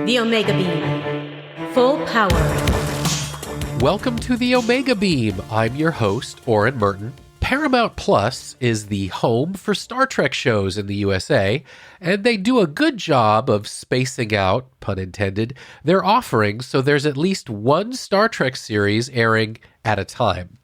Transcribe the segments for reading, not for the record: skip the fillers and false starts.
The Omega Beam. Full power. Welcome to the Omega Beam. I'm your host, Oren Merton. Paramount Plus is the home for Star Trek shows in the USA, and they do a good job of spacing out, pun intended, their offerings so there's at least one Star Trek series airing at a time.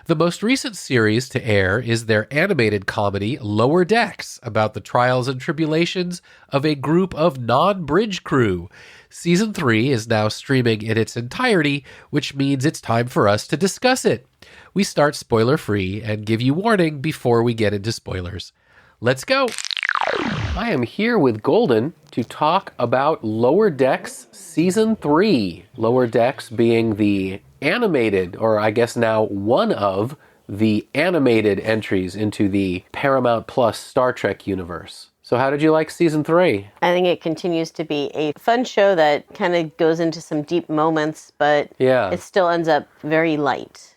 The most recent series to air is their animated comedy Lower Decks, about the trials and tribulations of a group of non-bridge crew. Season 3 is now streaming in its entirety, which means it's time for us to discuss it. We start spoiler-free and give you warning before we get into spoilers. Let's go! I am here with Golden to talk about Lower Decks Season 3. Lower Decks being the animated, or I guess now one of the animated entries into the Paramount Plus Star Trek universe. So how did you like Season 3? I think it continues to be a fun show that kind of goes into some deep moments, but it still ends up very light.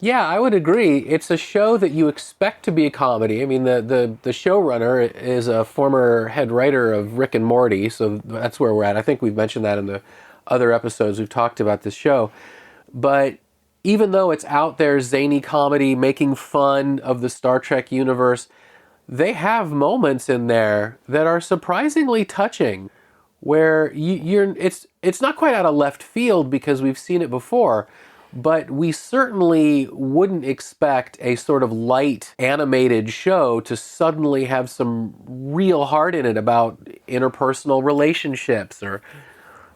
Yeah, I would agree. It's a show that you expect to be a comedy. I mean, the showrunner is a former head writer of Rick and Morty, so that's where we're at. I think we've mentioned that in the other episodes we've talked about this show. But even though it's out there, zany comedy, making fun of the Star Trek universe, they have moments in there that are surprisingly touching, where it's not quite out of left field because we've seen it before, but we certainly wouldn't expect a sort of light animated show to suddenly have some real heart in it about interpersonal relationships or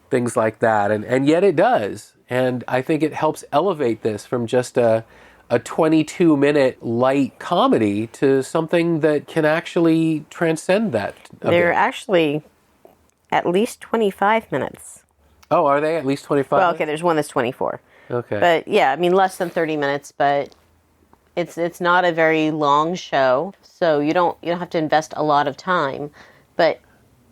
things like that. And yet it does. And I think it helps elevate this from just a 22-minute light comedy to something that can actually transcend that. They're actually at least 25 minutes. Oh, are they at least 25 Well, minutes? okay, there's one that's 24. Okay. But yeah, I mean, less than 30 minutes, but it's not a very long show, so you don't have to invest a lot of time, but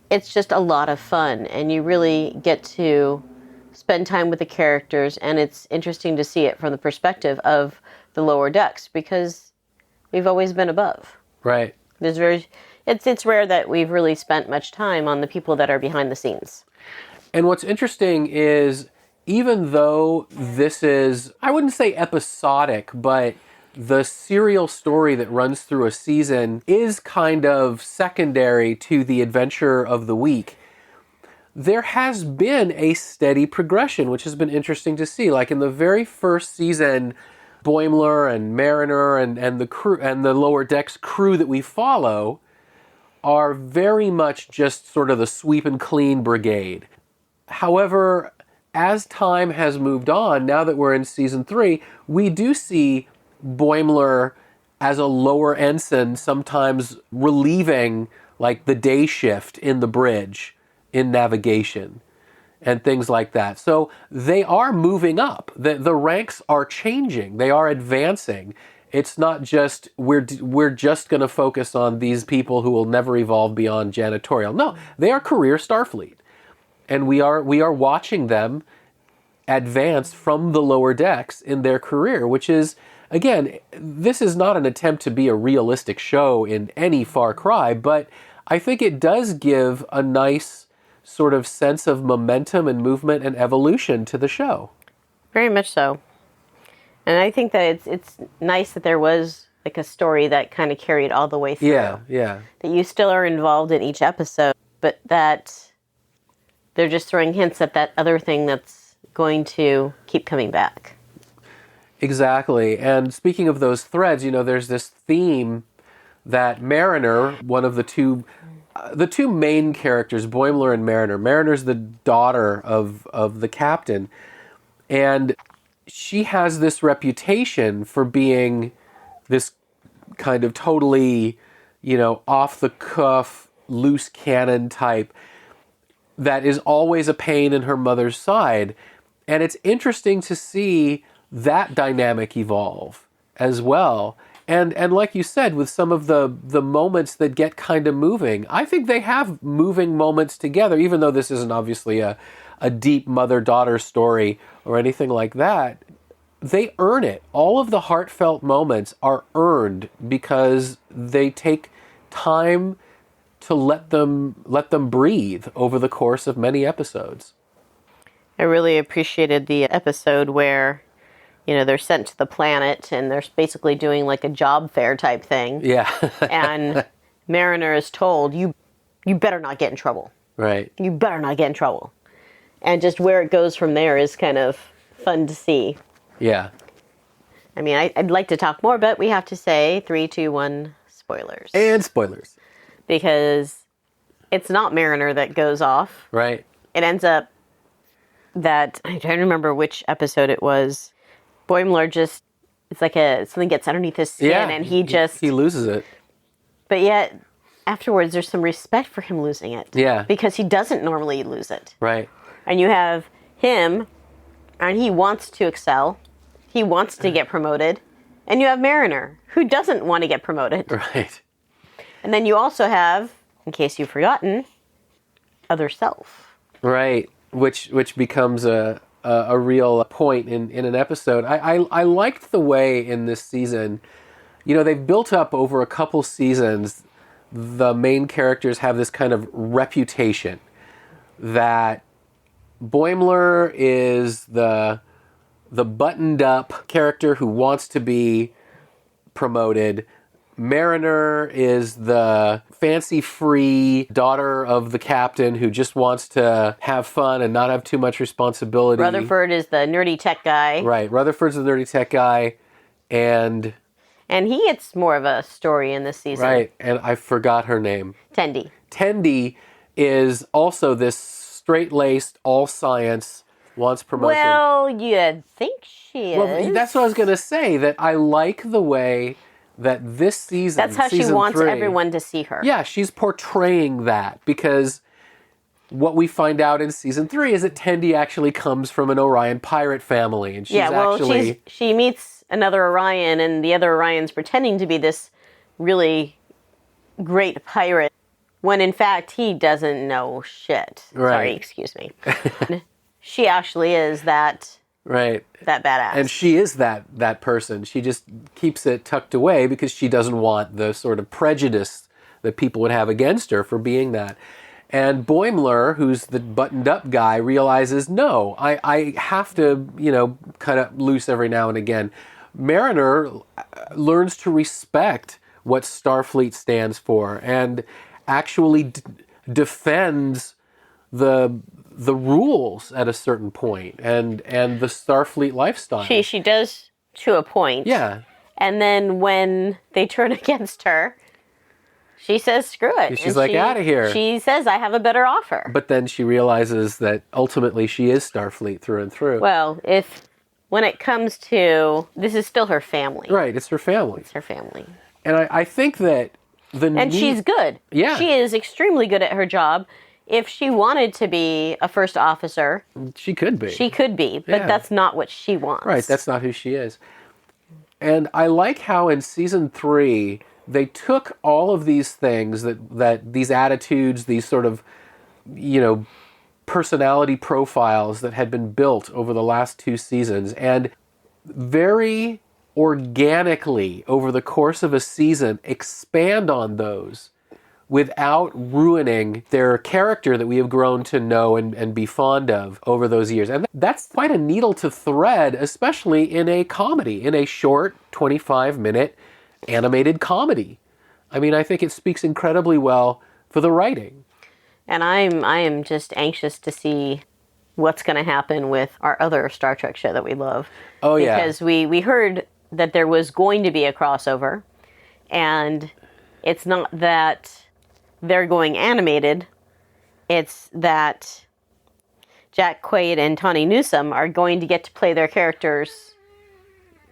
it's just a lot of fun, and you really get to spend time with the characters, and it's interesting to see it from the perspective of the lower decks, because we've always been above. Right. It's rare that we've really spent much time on the people that are behind the scenes. And what's interesting is, even though this is, I wouldn't say episodic, but the serial story that runs through a season is kind of secondary to the adventure of the week, there has been a steady progression, which has been interesting to see. Like in the very first season, Boimler and Mariner and the crew and the Lower Decks crew that we follow are very much just sort of the sweep and clean brigade. However, as time has moved on, now that we're in Season 3, we do see Boimler as a lower ensign, sometimes relieving like the day shift in the bridge in navigation and things like that. So they are moving up. The ranks are changing. They are advancing. It's not just we're just going to focus on these people who will never evolve beyond janitorial. No, they are career Starfleet. And we are watching them advance from the lower decks in their career, which is, again, this is not an attempt to be a realistic show in any Far Cry, but I think it does give a nice sort of sense of momentum and movement and evolution to the show. Very much so. And I think that it's nice that there was like a story that kind of carried all the way through. Yeah. That you still are involved in each episode, but that they're just throwing hints at that other thing that's going to keep coming back. Exactly. And speaking of those threads, there's this theme that Mariner, one of the two main characters, Boimler and Mariner. Mariner's the daughter of the captain, and she has this reputation for being this kind of totally, off the cuff, loose cannon type that is always a pain in her mother's side. And it's interesting to see that dynamic evolve as well. And like you said, with some of the moments that get kind of moving, I think they have moving moments together, even though this isn't obviously a deep mother-daughter story or anything like that. They earn it. All of the heartfelt moments are earned because they take time to let them breathe over the course of many episodes. I really appreciated the episode where, they're sent to the planet and they're basically doing like a job fair type thing. Yeah. And Mariner is told, you better not get in trouble. Right. You better not get in trouble. And just where it goes from there is kind of fun to see. Yeah. I mean, I'd like to talk more, but we have to say 3, 2, 1, spoilers. And spoilers. Because it's not Mariner that goes off. Right. It ends up that, I don't remember which episode it was, Boimler just, it's like something gets underneath his skin and he loses it. But yet, afterwards, there's some respect for him losing it. Yeah. Because he doesn't normally lose it. Right. And you have him, and he wants to excel. He wants to get promoted. And you have Mariner, who doesn't want to get promoted. Right. And then you also have, in case you've forgotten, Other Self. Right. Which becomes a real point in an episode. I liked the way in this season, they've built up over a couple seasons, the main characters have this kind of reputation that Boimler is the buttoned up character who wants to be promoted. Mariner is the fancy-free daughter of the captain who just wants to have fun and not have too much responsibility. Rutherford is the nerdy tech guy. Right. Rutherford's the nerdy tech guy. And he gets more of a story in this season. Right. And I forgot her name. Tendi. Tendi is also this straight-laced, all-science, wants promotion. Well, you'd think she is. Well, that's what I was going to say, that I like the way that this season, that's how she wants 3, everyone to see her. Yeah, she's portraying that, because what we find out in season 3 is that Tendi actually comes from an Orion pirate family, and she meets another Orion, and the other Orion's pretending to be this really great pirate, when in fact he doesn't know shit. Right. Sorry, excuse me. She actually is that. Right. That badass. And she is that person. She just keeps it tucked away because she doesn't want the sort of prejudice that people would have against her for being that. And Boimler, who's the buttoned up guy, realizes, no, I have to, cut it loose every now and again. Mariner learns to respect what Starfleet stands for and actually defends the rules at a certain point and the Starfleet lifestyle. She does to a point. Yeah. And then when they turn against her, she says, screw it. She's like, out of here. She says, I have a better offer. But then she realizes that ultimately she is Starfleet through and through. Well, when it comes to, this is still her family. Right, it's her family. It's her family. And I think that she's good. Yeah. She is extremely good at her job. If she wanted to be a first officer, she could be. She could be, but that's not what she wants. Right, that's not who she is. And I like how in season 3 they took all of these things that these attitudes, these sort of, personality profiles that had been built over the last 2 seasons, and very organically over the course of a season expand on those without ruining their character that we have grown to know and be fond of over those years. And that's quite a needle to thread, especially in a comedy, in a short 25-minute animated comedy. I mean, I think it speaks incredibly well for the writing. And I am just anxious to see what's going to happen with our other Star Trek show that we love. Oh, yeah. Because we heard that there was going to be a crossover, and it's not that they're going animated, it's that Jack Quaid and Tawny Newsome are going to get to play their characters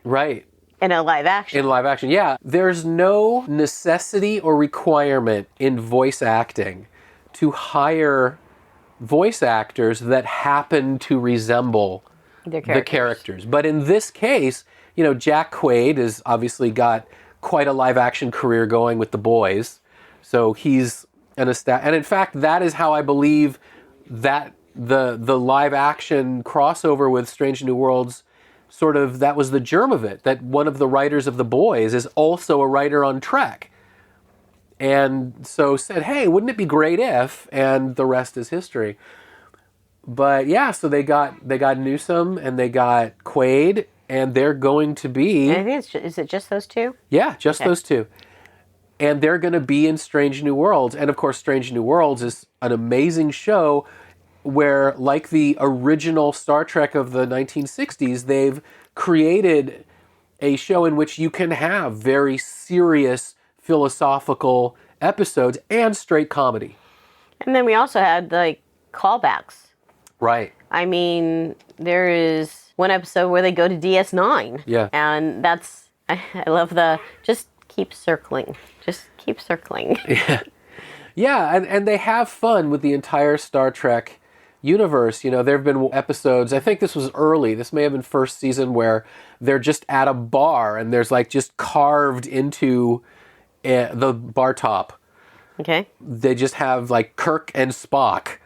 right in a live action. In live action, yeah. There's no necessity or requirement in voice acting to hire voice actors that happen to resemble the characters. But in this case, Jack Quaid has obviously got quite a live action career going with The Boys. So he's and in fact, that is how I believe that the live action crossover with Strange New Worlds, sort of, that was the germ of it. That one of the writers of The Boys is also a writer on Trek, and so said, hey, wouldn't it be great if, and the rest is history. But yeah, so they got Newsom and they got Quaid, and they're going to be... I think is it just those two? Yeah, just those two. And they're going to be in Strange New Worlds. And of course, Strange New Worlds is an amazing show where, like the original Star Trek of the 1960s, they've created a show in which you can have very serious philosophical episodes and straight comedy. And then we also had like callbacks. Right. I mean, there is one episode where they go to DS9. Yeah. And that's, I love the, just keep circling. Just keep circling. Yeah. Yeah, and they have fun with the entire Star Trek universe. You know, there have been episodes, I think this was early, this may have been first season, where they're just at a bar and there's like just carved into the bar top. Okay. They just have like Kirk and Spock.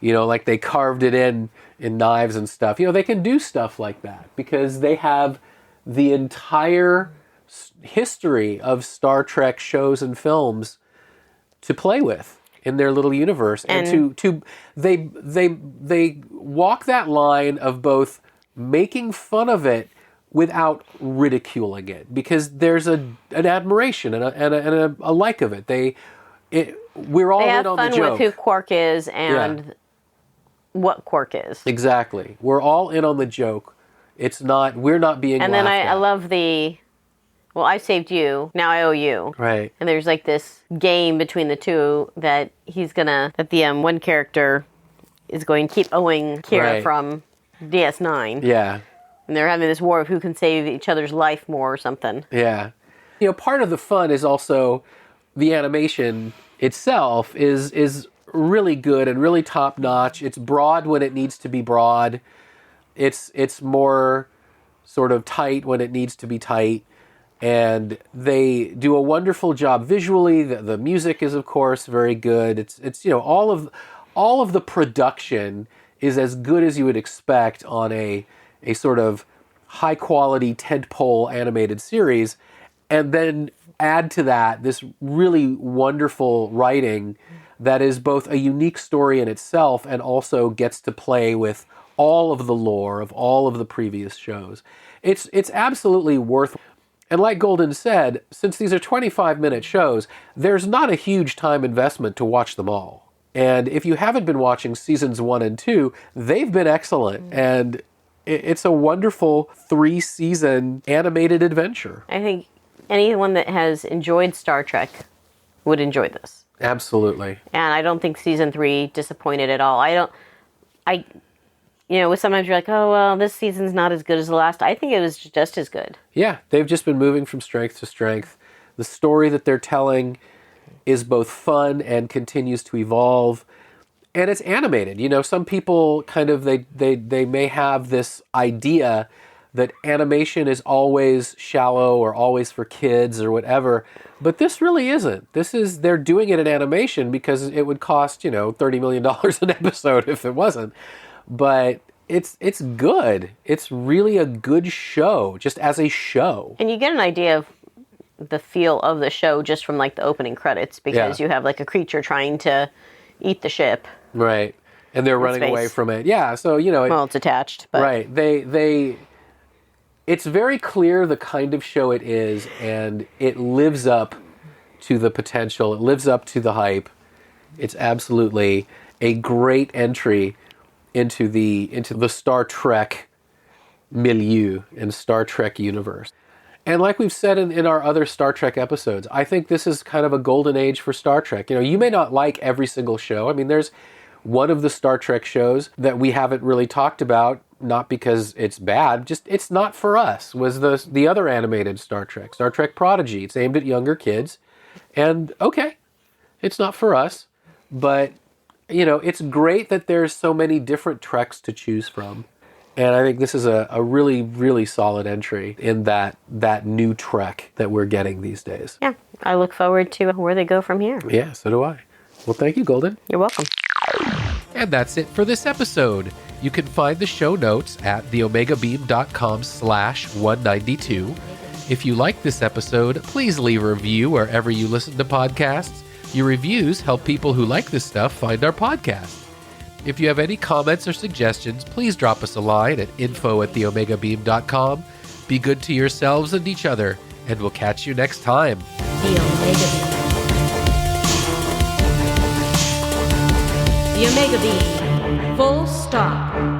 You know, like they carved it in knives and stuff. You know, they can do stuff like that because they have the entire history of Star Trek shows and films to play with in their little universe. And they walk that line of both making fun of it without ridiculing it, because there's an admiration and a like of it. We're all in on the joke. They have fun with who Quark is and what Quark is. Exactly. We're all in on the joke. We're not being And laughed then at. I love well, I saved you, now I owe you. Right. And there's like this game between the two that the one character is going to keep owing Kira from DS9. Yeah. And they're having this war of who can save each other's life more or something. Yeah. You know, part of the fun is also the animation itself is really good and really top notch. It's broad when it needs to be broad. It's more sort of tight when it needs to be tight. And they do a wonderful job visually. The music is, of course, very good. It's you know, all of the production is as good as you would expect on a sort of high quality tentpole animated series, and then add to that this really wonderful writing that is both a unique story in itself and also gets to play with all of the lore of all of the previous shows. It's absolutely worth. And like Golden said, since these are 25-minute shows, there's not a huge time investment to watch them all. And if you haven't been watching seasons 1 and 2, they've been excellent. And it's a wonderful 3-season animated adventure. I think anyone that has enjoyed Star Trek would enjoy this. Absolutely. And I don't think season 3 disappointed at all. Sometimes you're like, oh, well, this season's not as good as the last. I think it was just as good. Yeah, they've just been moving from strength to strength. The story that they're telling is both fun and continues to evolve. And it's animated. You know, some people kind of, they may have this idea that animation is always shallow or always for kids or whatever. But this really isn't. They're doing it in animation because it would cost, $30 million an episode if it wasn't. But it's good. It's really a good show, just as a show. And you get an idea of the feel of the show just from like the opening credits, because you have like a creature trying to eat the ship. Right. And they're running away from it. Yeah, so it's attached, but right. It's very clear the kind of show it is, and it lives up to the potential. It lives up to the hype. It's absolutely a great entry into the Star Trek milieu and Star Trek universe. And like we've said in our other Star Trek episodes, I think this is kind of a golden age for Star Trek. You may not like every single show. I mean, there's one of the Star Trek shows that we haven't really talked about, not because it's bad, just it's not for us, was the other animated Star Trek Prodigy. It's aimed at younger kids. And okay, it's not for us, but it's great that there's so many different Treks to choose from. And I think this is a really, really solid entry in that new Trek that we're getting these days. Yeah, I look forward to where they go from here. Yeah, so do I. Well, thank you, Golden. You're welcome. And that's it for this episode. You can find the show notes at theomegabeam.com/192. If you like this episode, please leave a review wherever you listen to podcasts. Your reviews help people who like this stuff find our podcast. If you have any comments or suggestions, please drop us a line at info@theomegabeam.com. Be good to yourselves and each other, and we'll catch you next time. The Omega Beam. The Omega Beam. Full stop.